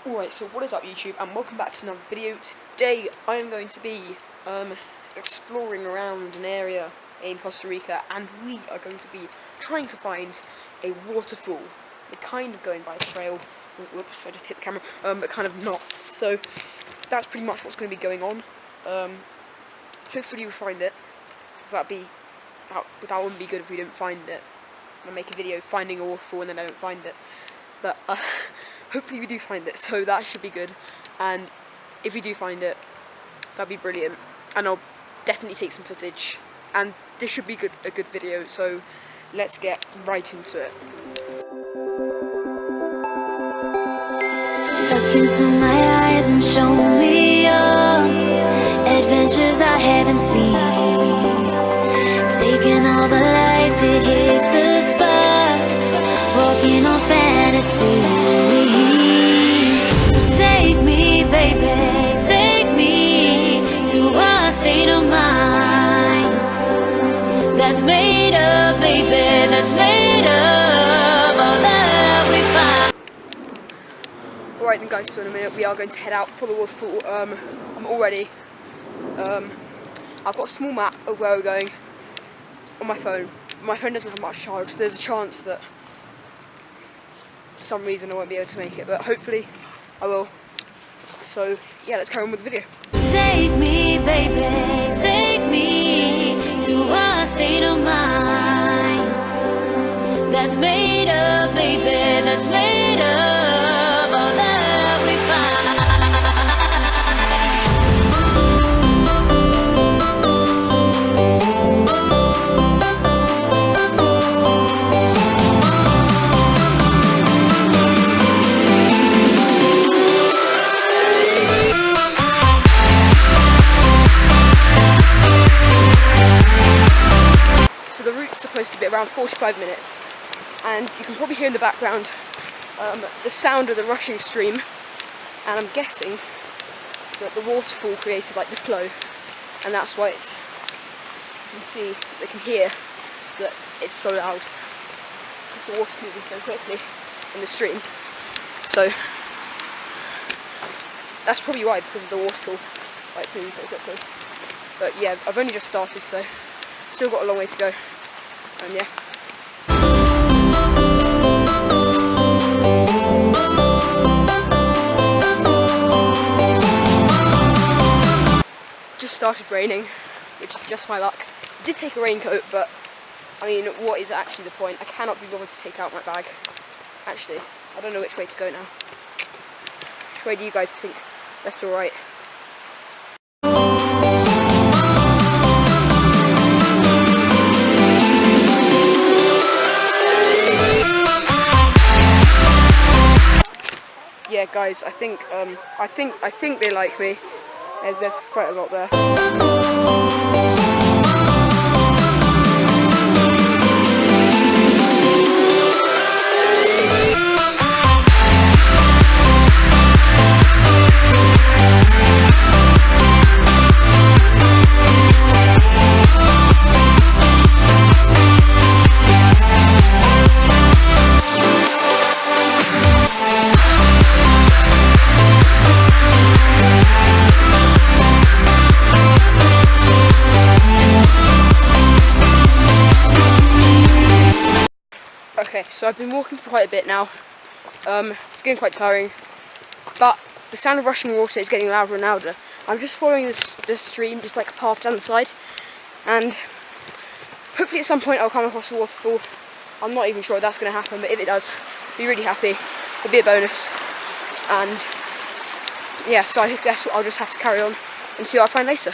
Alright, so what is up YouTube, and welcome back to another video. Today I am going to be exploring around an area in Costa Rica, and we are going to be trying to find a waterfall. We're kind of going by a trail. Whoops, I just hit the camera. But kind of not. So that's pretty much what's going to be going on. Hopefully we'll find it, because that wouldn't be good if we didn't find it. I'll make a video finding a waterfall and then I don't find it. But hopefully we do find it, so that should be good. And if we do find it, that'd be brilliant. And I'll definitely take some footage. And this should be a good video, so let's get right into it. Look into my eyes and show me your adventures I haven't seen. Taking all the life, it hits the spot. Walking on fantasy. So take me, baby, take me to a state of mind that's made up, baby, that's made up all that we find. Alright then guys, so in a minute we are going to head out for the waterfall. I'm all ready. I've got a small map of where we're going on my phone. My phone doesn't have much charge, so there's a chance that for some reason I won't be able to make it, but hopefully I will. So yeah, let's carry on with the video. Take me, baby, take me to a state of mind that's made up, baby, that's made up all that we Supposed to be around 45 minutes, and you can probably hear in the background the sound of the rushing stream, and I'm guessing that the waterfall created like the flow, and that's why it's, they can hear that it's so loud because the water's moving so quickly in the stream. So that's probably why, because of the waterfall, why it's moving so quickly. But yeah, I've only just started, so still got a long way to go. And yeah. Just started raining, which is just my luck. I did take a raincoat, but I mean, what is actually the point? I cannot be bothered to take out my bag. Actually, I don't know which way to go now. Which way do you guys think? Left or right? Yeah, guys, I think they like me. There's quite a lot there. Okay, so I've been walking for quite a bit now. It's getting quite tiring, but the sound of rushing water is getting louder and louder. I'm just following this stream, just like a path down the side, and hopefully at some point I'll come across a waterfall. I'm not even sure if that's going to happen, but if it does, I'll be really happy. It'll be a bonus. And yeah, so I guess I'll just have to carry on and see what I find later.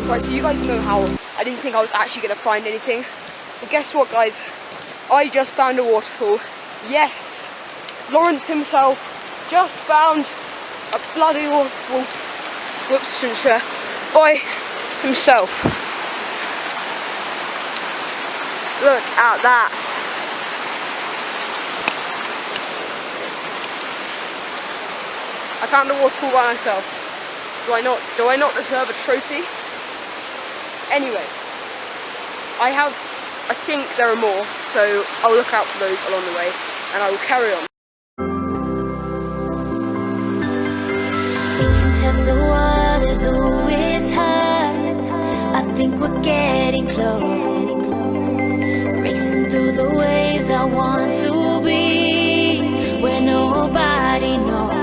Right, so you guys know how I didn't think I was actually going to find anything. But guess what, guys? I just found a waterfall. Yes! Lawrence himself just found a bloody waterfall. Whoops, shouldn't share. By himself. Look at that. I found a waterfall by myself. Do I not deserve a trophy? Anyway, I think there are more, so I'll look out for those along the way, and I will carry on. Test the waters, oh, it's hard. I think we're getting close. Racing through the waves, I want to be where nobody knows.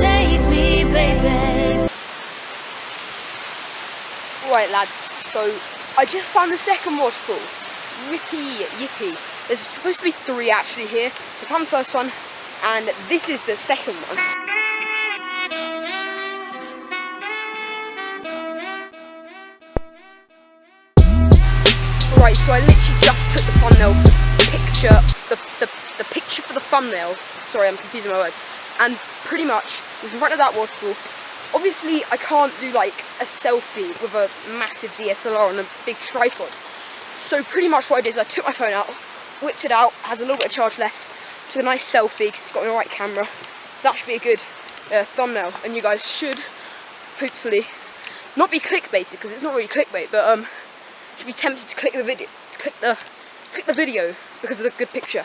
Take me, baby. Right, lads, so I just found the second waterfall. Yippee. There's supposed to be 3 actually here. So I found the first one, and this is the second one. Right, so I literally just took the thumbnail for the picture, the picture for the thumbnail. Sorry, I'm confusing my words. And pretty much it was in front of that waterfall. Obviously, I can't do like a selfie with a massive DSLR on a big tripod. So pretty much what I did is I took my phone out, whipped it out, has a little bit of charge left, took a nice selfie because it's got the right camera. So that should be a good thumbnail, and you guys should hopefully not be clickbaited because it's not really clickbait, but should be tempted to click the video because of the good picture.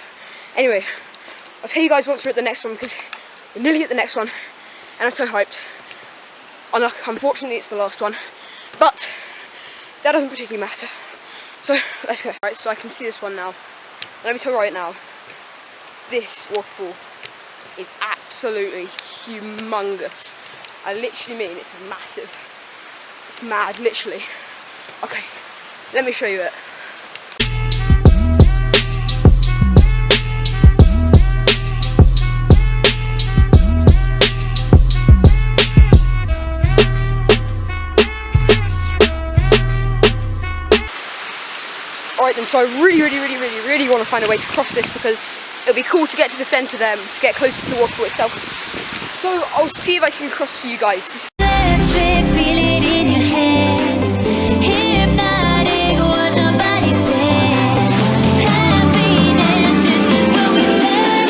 Anyway, I'll tell you guys once we're at the next one because we're nearly at the next one, and I'm so hyped. Unfortunately, it's the last one, but that doesn't particularly matter. So let's go. Right, so I can see this one now. Let me tell you right now, this waterfall is absolutely humongous. I literally mean it's massive. It's mad, literally. Okay, let me show you it. Alright then, so I really want to find a way to cross this because it'll be cool to get to the centre there, to get closer to the waterfall itself. So I'll see if I can cross for you guys. Electric, feel it in your hands. Hypnotic, what your body says. Happiness, this is where we stand.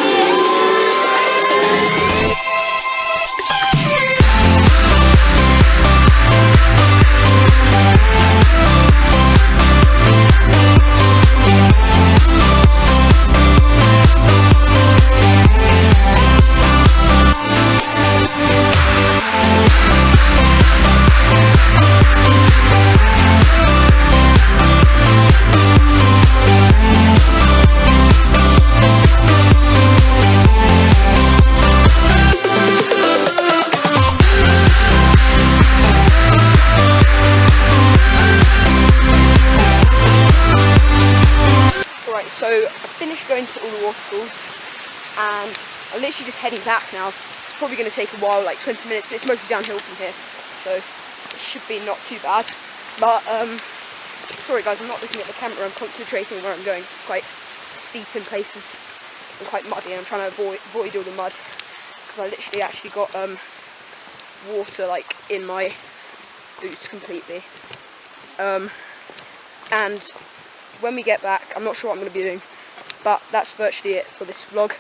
So I finished going to all the waterfalls and I'm literally just heading back now. It's probably going to take a while, like 20 minutes, but it's mostly downhill from here, so it should be not too bad. But sorry guys, I'm not looking at the camera, I'm concentrating where I'm going, so it's quite steep in places and quite muddy, and I'm trying to avoid all the mud because I literally actually got water like in my boots completely. And when we get back, I'm not sure what I'm going to be doing, but that's virtually it for this vlog.